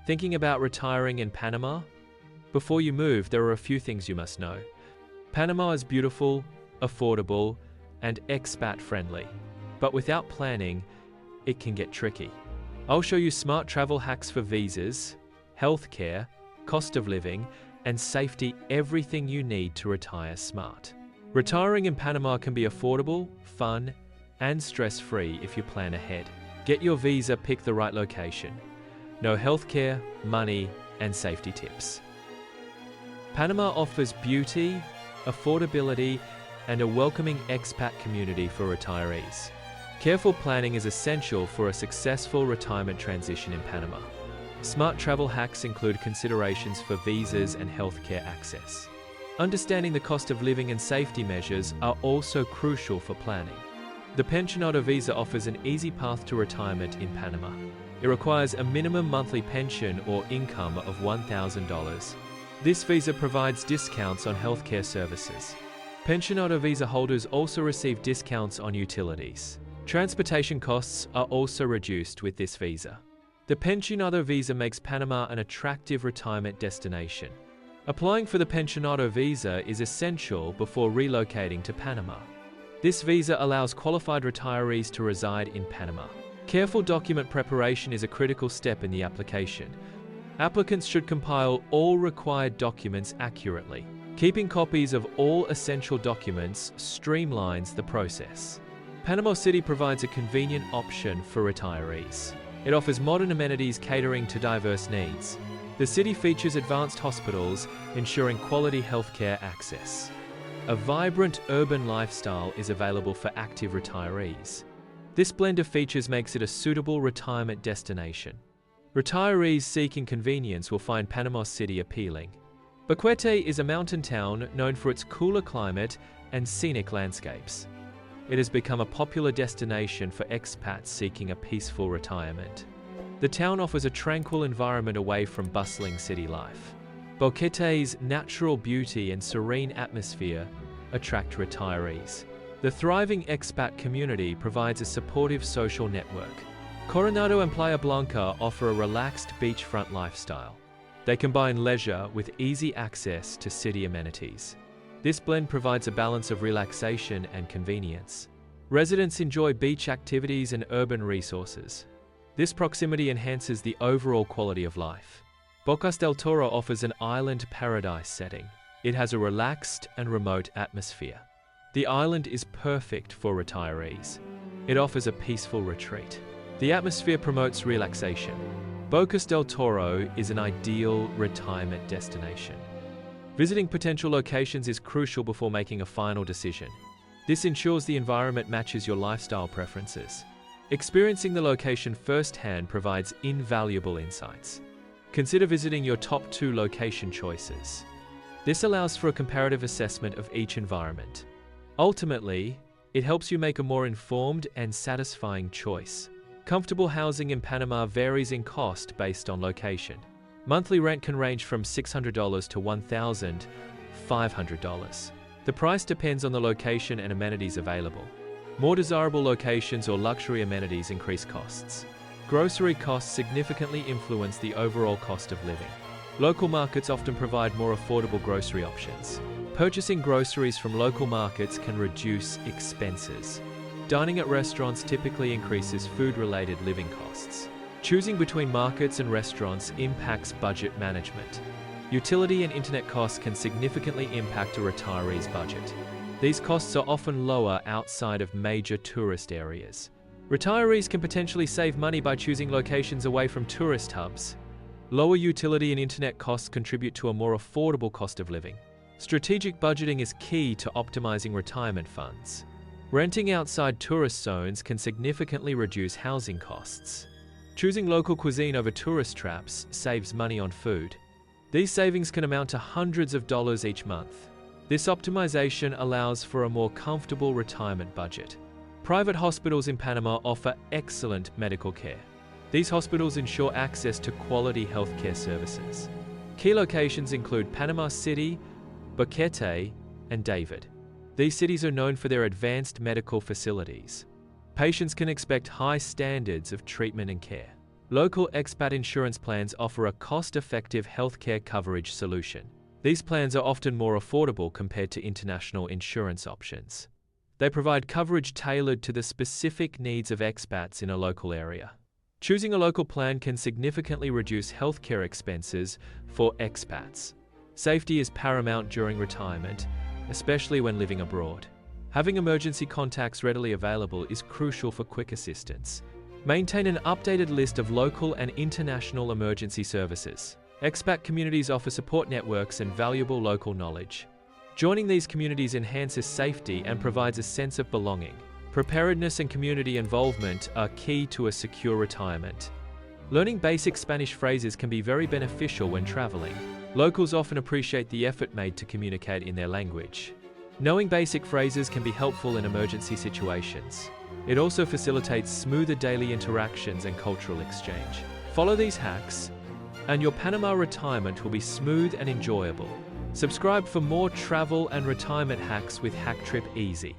Thinking about retiring in Panama? Before you move, there are a few things you must know. Panama is beautiful, affordable, and expat-friendly. But without planning, it can get tricky. I'll show you smart travel hacks for visas, healthcare, cost of living, and safety, everything you need to retire smart. Retiring in Panama can be affordable, fun, and stress-free if you plan ahead. Get your visa, pick the right location. Know healthcare, money, and safety tips. Panama offers beauty, affordability, and a welcoming expat community for retirees. Careful planning is essential for a successful retirement transition in Panama. Smart travel hacks include considerations for visas and healthcare access. Understanding the cost of living and safety measures are also crucial for planning. The Pensionado Visa offers an easy path to retirement in Panama. It requires a minimum monthly pension or income of $1,000. This visa provides discounts on healthcare services. Pensionado Visa holders also receive discounts on utilities. Transportation costs are also reduced with this visa. The Pensionado Visa makes Panama an attractive retirement destination. Applying for the Pensionado Visa is essential before relocating to Panama. This visa allows qualified retirees to reside in Panama. Careful document preparation is a critical step in the application. Applicants should compile all required documents accurately. Keeping copies of all essential documents streamlines the process. Panama City provides a convenient option for retirees. It offers modern amenities catering to diverse needs. The city features advanced hospitals, ensuring quality healthcare access. A vibrant urban lifestyle is available for active retirees. This blend of features makes it a suitable retirement destination. Retirees seeking convenience will find Panama City appealing. Boquete is a mountain town known for its cooler climate and scenic landscapes. It has become a popular destination for expats seeking a peaceful retirement. The town offers a tranquil environment away from bustling city life. Boquete's natural beauty and serene atmosphere attract retirees. The thriving expat community provides a supportive social network. Coronado and Playa Blanca offer a relaxed beachfront lifestyle. They combine leisure with easy access to city amenities. This blend provides a balance of relaxation and convenience. Residents enjoy beach activities and urban resources. This proximity enhances the overall quality of life. Bocas del Toro offers an island paradise setting. It has a relaxed and remote atmosphere. The island is perfect for retirees. It offers a peaceful retreat. The atmosphere promotes relaxation. Bocas del Toro is an ideal retirement destination. Visiting potential locations is crucial before making a final decision. This ensures the environment matches your lifestyle preferences. Experiencing the location firsthand provides invaluable insights. Consider visiting your top 2 location choices. This allows for a comparative assessment of each environment. Ultimately, it helps you make a more informed and satisfying choice. Comfortable housing in Panama varies in cost based on location. Monthly rent can range from $600 to $1,500. The price depends on the location and amenities available. More desirable locations or luxury amenities increase costs. Grocery costs significantly influence the overall cost of living. Local markets often provide more affordable grocery options. Purchasing groceries from local markets can reduce expenses. Dining at restaurants typically increases food-related living costs. Choosing between markets and restaurants impacts budget management. Utility and internet costs can significantly impact a retiree's budget. These costs are often lower outside of major tourist areas. Retirees can potentially save money by choosing locations away from tourist hubs. Lower utility and internet costs contribute to a more affordable cost of living. Strategic budgeting is key to optimizing retirement funds. Renting outside tourist zones can significantly reduce housing costs. Choosing local cuisine over tourist traps saves money on food. These savings can amount to hundreds of dollars each month. This optimization allows for a more comfortable retirement budget. Private hospitals in Panama offer excellent medical care. These hospitals ensure access to quality healthcare services. Key locations include Panama City, Boquete, and David. These cities are known for their advanced medical facilities. Patients can expect high standards of treatment and care. Local expat insurance plans offer a cost-effective healthcare coverage solution. These plans are often more affordable compared to international insurance options. They provide coverage tailored to the specific needs of expats in a local area. Choosing a local plan can significantly reduce healthcare expenses for expats. Safety is paramount during retirement, especially when living abroad. Having emergency contacts readily available is crucial for quick assistance. Maintain an updated list of local and international emergency services. Expat communities offer support networks and valuable local knowledge. Joining these communities enhances safety and provides a sense of belonging. Preparedness and community involvement are key to a secure retirement. Learning basic Spanish phrases can be very beneficial when traveling. Locals often appreciate the effort made to communicate in their language. Knowing basic phrases can be helpful in emergency situations. It also facilitates smoother daily interactions and cultural exchange. Follow these hacks, and your Panama retirement will be smooth and enjoyable. Subscribe for more travel and retirement hacks with Hack Trip Easy.